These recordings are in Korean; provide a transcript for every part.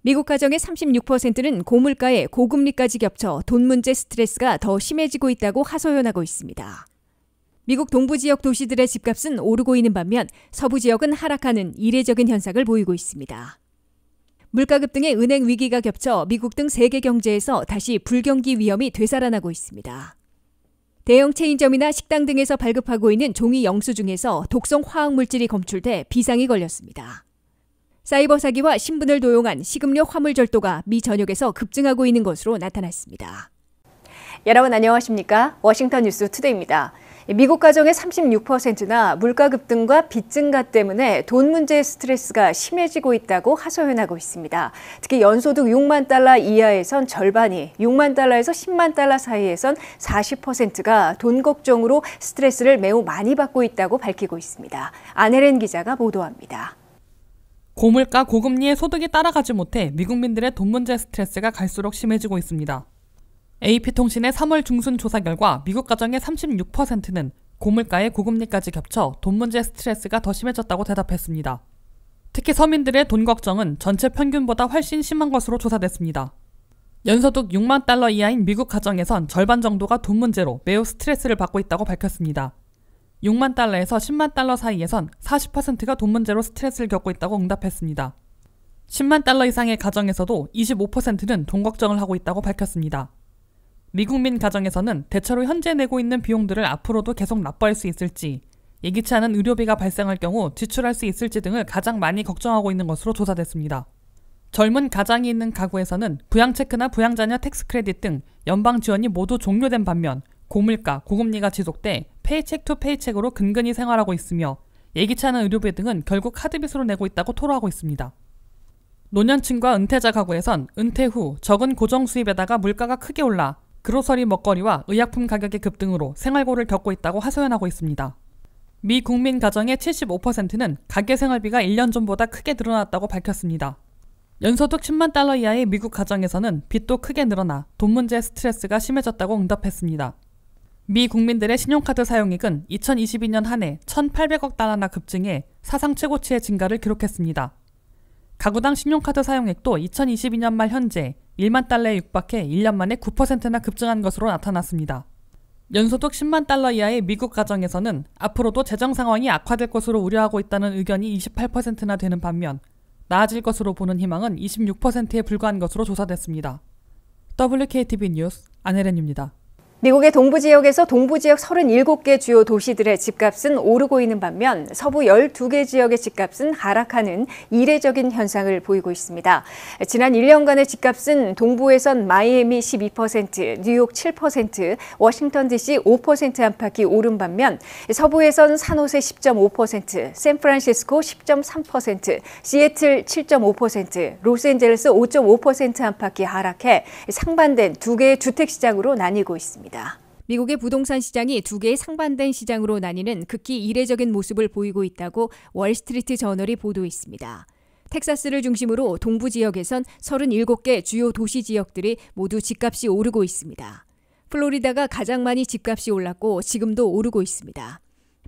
미국 가정의 36%는 고물가에 고금리까지 겹쳐 돈 문제 스트레스가 더 심해지고 있다고 하소연하고 있습니다. 미국 동부 지역 도시들의 집값은 오르고 있는 반면 서부 지역은 하락하는 이례적인 현상을 보이고 있습니다. 물가 급등의 은행 위기가 겹쳐 미국 등 세계 경제에서 다시 불경기 위험이 되살아나고 있습니다. 대형 체인점이나 식당 등에서 발급하고 있는 종이 영수 중에서 독성 화학 물질이 검출돼 비상이 걸렸습니다. 사이버 사기와 신분을 도용한 식음료 화물 절도가 미 전역에서 급증하고 있는 것으로 나타났습니다. 여러분 안녕하십니까? 워싱턴 뉴스 투데이입니다. 미국 가정의 36%나 물가 급등과 빚 증가 때문에 돈 문제의 스트레스가 심해지고 있다고 하소연하고 있습니다. 특히 연소득 6만 달러 이하에선 절반이, 6만 달러에서 10만 달러 사이에선 40%가 돈 걱정으로 스트레스를 매우 많이 받고 있다고 밝히고 있습니다. 안혜린 기자가 보도합니다. 고물가 고금리에 소득이 따라가지 못해 미국민들의 돈 문제 스트레스가 갈수록 심해지고 있습니다. AP통신의 3월 중순 조사 결과 미국 가정의 36%는 고물가에 고금리까지 겹쳐 돈 문제 스트레스가 더 심해졌다고 대답했습니다. 특히 서민들의 돈 걱정은 전체 평균보다 훨씬 심한 것으로 조사됐습니다. 연소득 6만 달러 이하인 미국 가정에선 절반 정도가 돈 문제로 매우 스트레스를 받고 있다고 밝혔습니다. 6만 달러에서 10만 달러 사이에선 40%가 돈 문제로 스트레스를 겪고 있다고 응답했습니다. 10만 달러 이상의 가정에서도 25%는 돈 걱정을 하고 있다고 밝혔습니다. 미국민 가정에서는 대체로 현재 내고 있는 비용들을 앞으로도 계속 납부할 수 있을지, 예기치 않은 의료비가 발생할 경우 지출할 수 있을지 등을 가장 많이 걱정하고 있는 것으로 조사됐습니다. 젊은 가장이 있는 가구에서는 부양체크나 부양자녀 텍스 크레딧 등 연방 지원이 모두 종료된 반면 고물가, 고금리가 지속돼 페이첵 투 페이첵으로 근근히 생활하고 있으며 예기치 않은 의료비 등은 결국 카드빚으로 내고 있다고 토로하고 있습니다. 노년층과 은퇴자 가구에선 은퇴 후 적은 고정 수입에다가 물가가 크게 올라 그로서리 먹거리와 의약품 가격의 급등으로 생활고를 겪고 있다고 하소연하고 있습니다. 미 국민 가정의 75%는 가계 생활비가 1년 전보다 크게 늘어났다고 밝혔습니다. 연소득 10만 달러 이하의 미국 가정에서는 빚도 크게 늘어나 돈 문제 스트레스가 심해졌다고 응답했습니다. 미 국민들의 신용카드 사용액은 2022년 한 해 1,800억 달러나 급증해 사상 최고치의 증가를 기록했습니다. 가구당 신용카드 사용액도 2022년 말 현재 1만 달러에 육박해 1년 만에 9%나 급증한 것으로 나타났습니다. 연소득 10만 달러 이하의 미국 가정에서는 앞으로도 재정 상황이 악화될 것으로 우려하고 있다는 의견이 28%나 되는 반면 나아질 것으로 보는 희망은 26%에 불과한 것으로 조사됐습니다. WKTV 뉴스 안혜련입니다. 미국의 동부 지역에서 동부 지역 37개 주요 도시들의 집값은 오르고 있는 반면 서부 12개 지역의 집값은 하락하는 이례적인 현상을 보이고 있습니다. 지난 1년간의 집값은 동부에선 마이애미 12%, 뉴욕 7%, 워싱턴 DC 5% 안팎이 오른 반면 서부에선 산호세 10.5%, 샌프란시스코 10.3%, 시애틀 7.5%, 로스앤젤레스 5.5% 안팎이 하락해 상반된 두 개의 주택시장으로 나뉘고 있습니다. 미국의 부동산 시장이 두 개의 상반된 시장으로 나뉘는 극히 이례적인 모습을 보이고 있다고 월스트리트 저널이 보도했습니다. 텍사스를 중심으로 동부 지역에선 37개 주요 도시 지역들이 모두 집값이 오르고 있습니다. 플로리다가 가장 많이 집값이 올랐고 지금도 오르고 있습니다.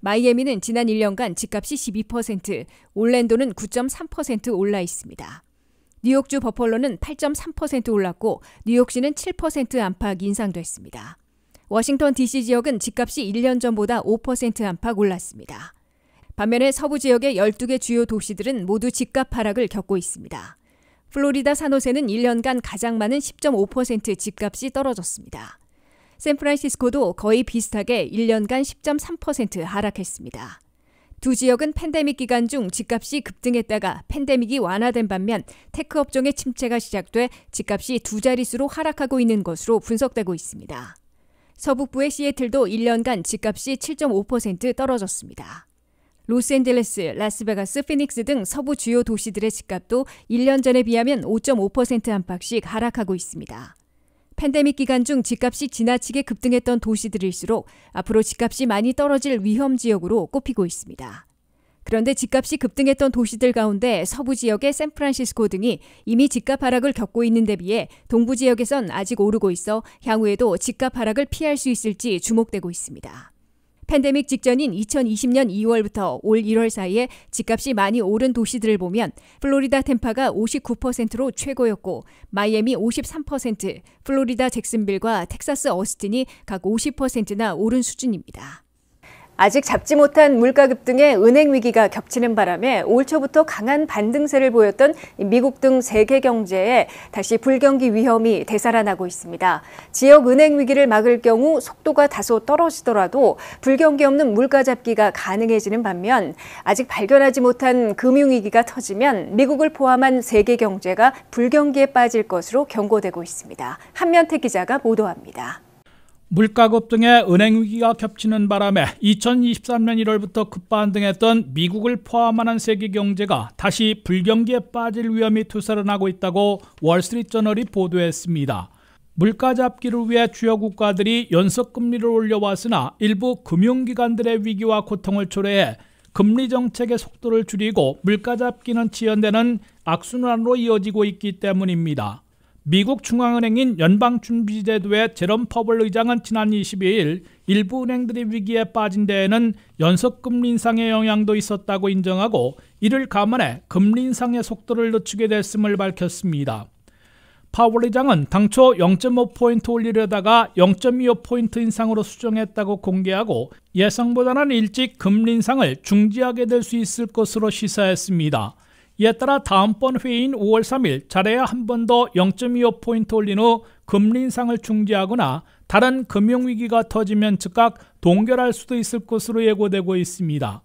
마이애미는 지난 1년간 집값이 12%, 올랜도는 9.3% 올라 있습니다. 뉴욕주 버펄로는 8.3% 올랐고 뉴욕시는 7% 안팎 인상됐습니다. 워싱턴 DC 지역은 집값이 1년 전보다 5% 안팎 올랐습니다. 반면에 서부 지역의 12개 주요 도시들은 모두 집값 하락을 겪고 있습니다. 플로리다 산호세는 1년간 가장 많은 10.5% 집값이 떨어졌습니다. 샌프란시스코도 거의 비슷하게 1년간 10.3% 하락했습니다. 두 지역은 팬데믹 기간 중 집값이 급등했다가 팬데믹이 완화된 반면 테크 업종의 침체가 시작돼 집값이 두 자릿수로 하락하고 있는 것으로 분석되고 있습니다. 서북부의 시애틀도 1년간 집값이 7.5% 떨어졌습니다. 로스앤젤레스, 라스베가스, 피닉스 등 서부 주요 도시들의 집값도 1년 전에 비하면 5.5% 안팎씩 하락하고 있습니다. 팬데믹 기간 중 집값이 지나치게 급등했던 도시들일수록 앞으로 집값이 많이 떨어질 위험 지역으로 꼽히고 있습니다. 그런데 집값이 급등했던 도시들 가운데 서부 지역의 샌프란시스코 등이 이미 집값 하락을 겪고 있는 데 비해 동부 지역에선 아직 오르고 있어 향후에도 집값 하락을 피할 수 있을지 주목되고 있습니다. 팬데믹 직전인 2020년 2월부터 올 1월 사이에 집값이 많이 오른 도시들을 보면 플로리다 템파가 59%로 최고였고 마이애미 53%, 플로리다 잭슨빌과 텍사스 어스틴이 각 50%나 오른 수준입니다. 아직 잡지 못한 물가 급등에 은행 위기가 겹치는 바람에 올 초부터 강한 반등세를 보였던 미국 등 세계 경제에 다시 불경기 위험이 되살아나고 있습니다. 지역 은행 위기를 막을 경우 속도가 다소 떨어지더라도 불경기 없는 물가 잡기가 가능해지는 반면 아직 발견하지 못한 금융위기가 터지면 미국을 포함한 세계 경제가 불경기에 빠질 것으로 경고되고 있습니다. 한면태 기자가 보도합니다. 물가 급등에 은행 위기가 겹치는 바람에 2023년 1월부터 급반등했던 미국을 포함하는 세계 경제가 다시 불경기에 빠질 위험이 투사련하고 있다고 월스트리트저널이 보도했습니다. 물가 잡기를 위해 주요 국가들이 연속금리를 올려왔으나 일부 금융기관들의 위기와 고통을 초래해 금리 정책의 속도를 줄이고 물가 잡기는 지연되는 악순환으로 이어지고 있기 때문입니다. 미국 중앙은행인 연방준비제도의 제롬 퍼월 의장은 지난 22일 일부 은행들이 위기에 빠진 데에는 연속금리 인상의 영향도 있었다고 인정하고 이를 감안해 금리 인상의 속도를 늦추게 됐음을 밝혔습니다. 파월 의장은 당초 0.5포인트 올리려다가 0.25포인트 인상으로 수정했다고 공개하고 예상보다는 일찍 금리 인상을 중지하게 될 수 있을 것으로 시사했습니다. 이에 따라 다음번 회의인 5월 3일 잘해야 한 번 더 0.25포인트 올린 후 금리 인상을 중지하거나 다른 금융위기가 터지면 즉각 동결할 수도 있을 것으로 예고되고 있습니다.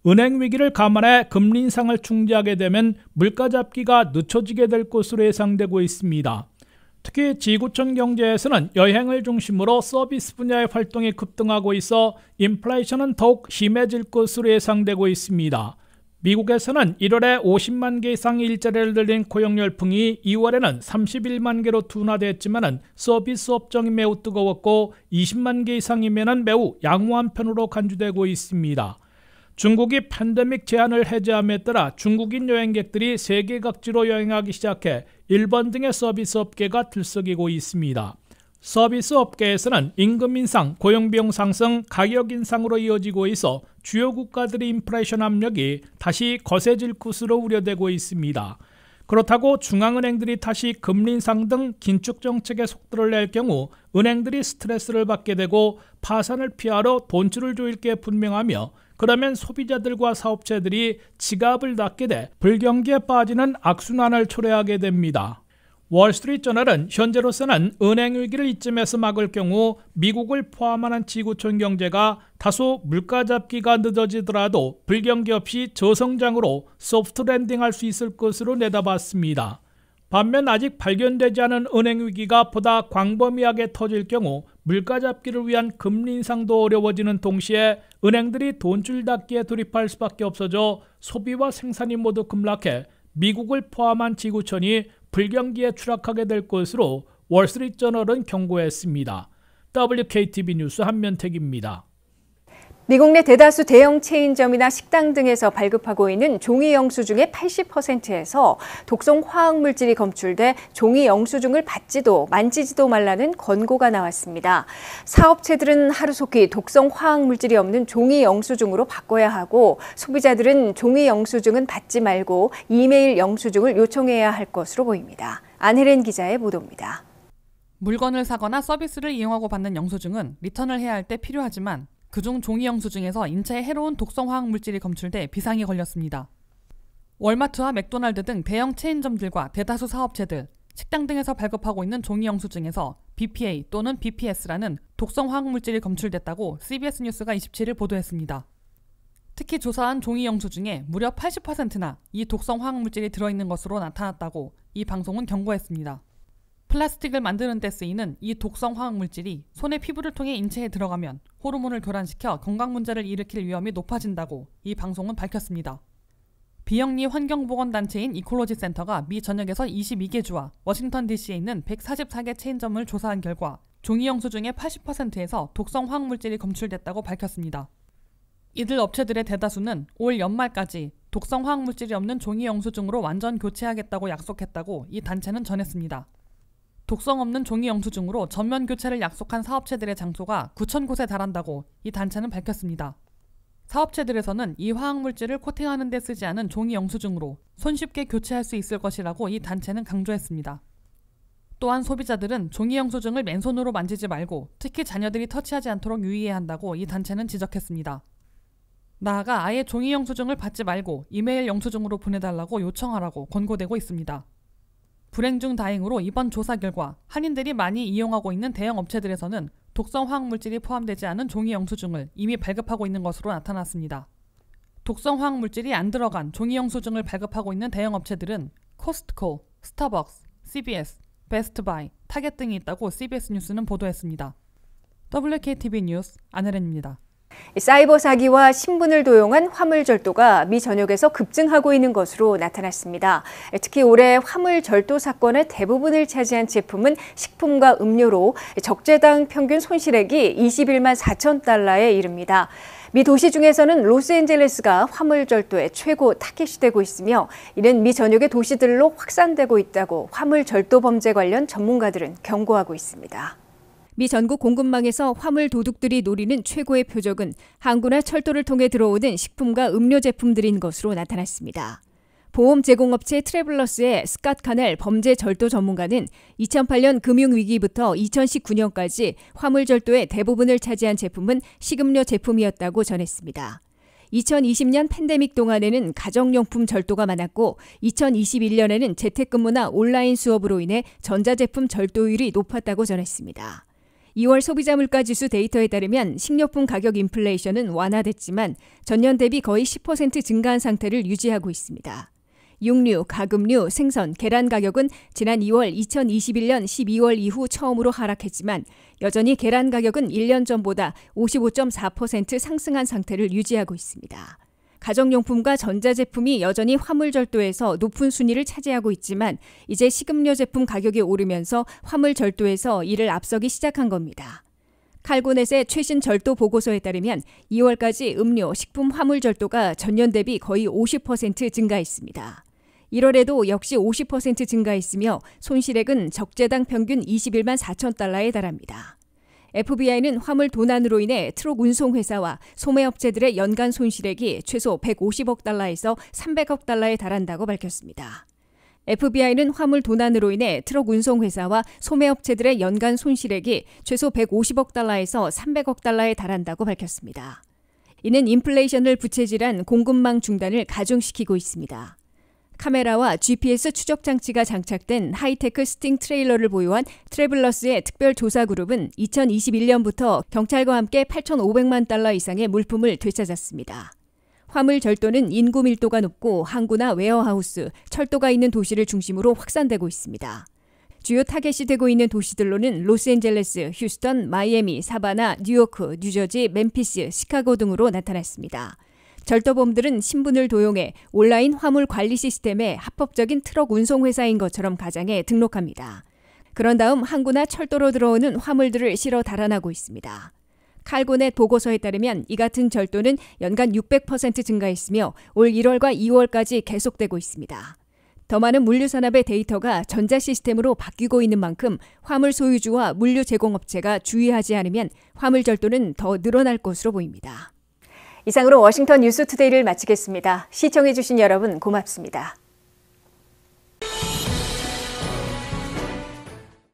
은행 위기를 감안해 금리 인상을 중지하게 되면 물가 잡기가 늦춰지게 될 것으로 예상되고 있습니다. 특히 지구촌 경제에서는 여행을 중심으로 서비스 분야의 활동이 급등하고 있어 인플레이션은 더욱 심해질 것으로 예상되고 있습니다. 미국에서는 1월에 50만 개 이상의 일자리를 늘린 고용 열풍이 2월에는 31만 개로 둔화됐지만 서비스 업종이 매우 뜨거웠고 20만 개 이상이면 매우 양호한 편으로 간주되고 있습니다. 중국이 팬데믹 제한을 해제함에 따라 중국인 여행객들이 세계 각지로 여행하기 시작해 일본 등의 서비스 업계가 들썩이고 있습니다. 서비스 업계에서는 임금 인상, 고용비용 상승, 가격 인상으로 이어지고 있어 주요 국가들의 인플레이션 압력이 다시 거세질 것으로 우려되고 있습니다. 그렇다고 중앙은행들이 다시 금리 인상 등 긴축 정책의 속도를 낼 경우 은행들이 스트레스를 받게 되고 파산을 피하러 돈줄을 조일 게 분명하며 그러면 소비자들과 사업체들이 지갑을 닫게 돼 불경기에 빠지는 악순환을 초래하게 됩니다. 월스트리트저널은 현재로서는 은행 위기를 이쯤에서 막을 경우 미국을 포함하는 지구촌 경제가 다소 물가 잡기가 늦어지더라도 불경기 없이 저성장으로 소프트 랜딩할 수 있을 것으로 내다봤습니다. 반면 아직 발견되지 않은 은행 위기가 보다 광범위하게 터질 경우 물가 잡기를 위한 금리 인상도 어려워지는 동시에 은행들이 돈줄 닫기에 돌입할 수밖에 없어져 소비와 생산이 모두 급락해 미국을 포함한 지구촌이 불경기에 추락하게 될 것으로 월스트리트저널은 경고했습니다. WKTV 뉴스 한면택입니다. 미국 내 대다수 대형 체인점이나 식당 등에서 발급하고 있는 종이 영수증의 80%에서 독성 화학물질이 검출돼 종이 영수증을 받지도 만지지도 말라는 권고가 나왔습니다. 사업체들은 하루속히 독성 화학물질이 없는 종이 영수증으로 바꿔야 하고 소비자들은 종이 영수증은 받지 말고 이메일 영수증을 요청해야 할 것으로 보입니다. 안혜린 기자의 보도입니다. 물건을 사거나 서비스를 이용하고 받는 영수증은 리턴을 해야 할 때 필요하지만 그중 종이 영수증에서 인체에 해로운 독성 화학물질이 검출돼 비상이 걸렸습니다. 월마트와 맥도날드 등 대형 체인점들과 대다수 사업체들, 식당 등에서 발급하고 있는 종이 영수증에서 BPA 또는 BPS라는 독성 화학물질이 검출됐다고 CBS 뉴스가 27일 보도했습니다. 특히 조사한 종이 영수증에 무려 80%나 이 독성 화학물질이 들어있는 것으로 나타났다고 이 방송은 경고했습니다. 플라스틱을 만드는 데 쓰이는 이 독성 화학물질이 손의 피부를 통해 인체에 들어가면 호르몬을 교란시켜 건강 문제를 일으킬 위험이 높아진다고 이 방송은 밝혔습니다. 비영리 환경보건단체인 이콜로지 센터가 미 전역에서 22개 주와 워싱턴 DC에 있는 144개 체인점을 조사한 결과 종이 영수증의 80%에서 독성 화학물질이 검출됐다고 밝혔습니다. 이들 업체들의 대다수는 올 연말까지 독성 화학물질이 없는 종이 영수증으로 완전 교체하겠다고 약속했다고 이 단체는 전했습니다. 독성 없는 종이 영수증으로 전면 교체를 약속한 사업체들의 장소가 9,000곳에 달한다고 이 단체는 밝혔습니다. 사업체들에서는 이 화학물질을 코팅하는 데 쓰지 않은 종이 영수증으로 손쉽게 교체할 수 있을 것이라고 이 단체는 강조했습니다. 또한 소비자들은 종이 영수증을 맨손으로 만지지 말고 특히 자녀들이 터치하지 않도록 유의해야 한다고 이 단체는 지적했습니다. 나아가 아예 종이 영수증을 받지 말고 이메일 영수증으로 보내달라고 요청하라고 권고되고 있습니다. 불행 중 다행으로 이번 조사 결과 한인들이 많이 이용하고 있는 대형 업체들에서는 독성 화학물질이 포함되지 않은 종이 영수증을 이미 발급하고 있는 것으로 나타났습니다. 독성 화학물질이 안 들어간 종이 영수증을 발급하고 있는 대형 업체들은 코스트코, 스타벅스, CBS, 베스트바이, 타겟 등이 있다고 CBS 뉴스는 보도했습니다. WKTV 뉴스 안혜련입니다. 사이버 사기와 신분을 도용한 화물 절도가 미 전역에서 급증하고 있는 것으로 나타났습니다. 특히 올해 화물 절도 사건의 대부분을 차지한 제품은 식품과 음료로 적재당 평균 손실액이 21만 4천 달러에 이릅니다. 미 도시 중에서는 로스앤젤레스가 화물 절도의 최고 타깃이 되고 있으며 이는 미 전역의 도시들로 확산되고 있다고 화물 절도 범죄 관련 전문가들은 경고하고 있습니다. 미 전국 공급망에서 화물 도둑들이 노리는 최고의 표적은 항구나 철도를 통해 들어오는 식품과 음료 제품들인 것으로 나타났습니다. 보험 제공업체 트래블러스의 스캇 카넬 범죄 절도 전문가는 2008년 금융위기부터 2019년까지 화물 절도의 대부분을 차지한 제품은 식음료 제품이었다고 전했습니다. 2020년 팬데믹 동안에는 가정용품 절도가 많았고 2021년에는 재택근무나 온라인 수업으로 인해 전자제품 절도율이 높았다고 전했습니다. 2월 소비자 물가지수 데이터에 따르면 식료품 가격 인플레이션은 완화됐지만 전년 대비 거의 10% 증가한 상태를 유지하고 있습니다. 육류, 가금류, 생선, 계란 가격은 지난 2월 2021년 12월 이후 처음으로 하락했지만 여전히 계란 가격은 1년 전보다 55.4% 상승한 상태를 유지하고 있습니다. 가정용품과 전자제품이 여전히 화물절도에서 높은 순위를 차지하고 있지만 이제 식음료 제품 가격이 오르면서 화물절도에서 이를 앞서기 시작한 겁니다. 칼고넷의 최신 절도 보고서에 따르면 2월까지 음료, 식품 화물절도가 전년 대비 거의 50% 증가했습니다. 1월에도 역시 50% 증가했으며 손실액은 적재당 평균 21만 4천 달러에 달합니다. FBI는 화물 도난으로 인해 트럭 운송회사와 소매업체들의 연간 손실액이 최소 150억 달러에서 300억 달러에 달한다고 밝혔습니다. FBI는 화물 도난으로 인해 트럭 운송회사와 소매업체들의 연간 손실액이 최소 150억 달러에서 300억 달러에 달한다고 밝혔습니다. 이는 인플레이션을 부채질한 공급망 중단을 가중시키고 있습니다. 카메라와 GPS 추적 장치가 장착된 하이테크 스팅 트레일러를 보유한 트래블러스의 특별 조사 그룹은 2021년부터 경찰과 함께 8,500만 달러 이상의 물품을 되찾았습니다. 화물 절도는 인구 밀도가 높고 항구나 웨어하우스, 철도가 있는 도시를 중심으로 확산되고 있습니다. 주요 타겟이 되고 있는 도시들로는 로스앤젤레스, 휴스턴, 마이애미, 사바나, 뉴요크, 뉴저지, 멤피스, 시카고 등으로 나타났습니다. 절도범들은 신분을 도용해 온라인 화물 관리 시스템에 합법적인 트럭 운송회사인 것처럼 가장해 등록합니다. 그런 다음 항구나 철도로 들어오는 화물들을 실어 달아나고 있습니다. 칼고넷 보고서에 따르면 이 같은 절도는 연간 600% 증가했으며 올 1월과 2월까지 계속되고 있습니다. 더 많은 물류산업의 데이터가 전자 시스템으로 바뀌고 있는 만큼 화물 소유주와 물류 제공업체가 주의하지 않으면 화물 절도는 더 늘어날 것으로 보입니다. 이상으로 워싱턴 뉴스투데이를 마치겠습니다. 시청해주신 여러분 고맙습니다.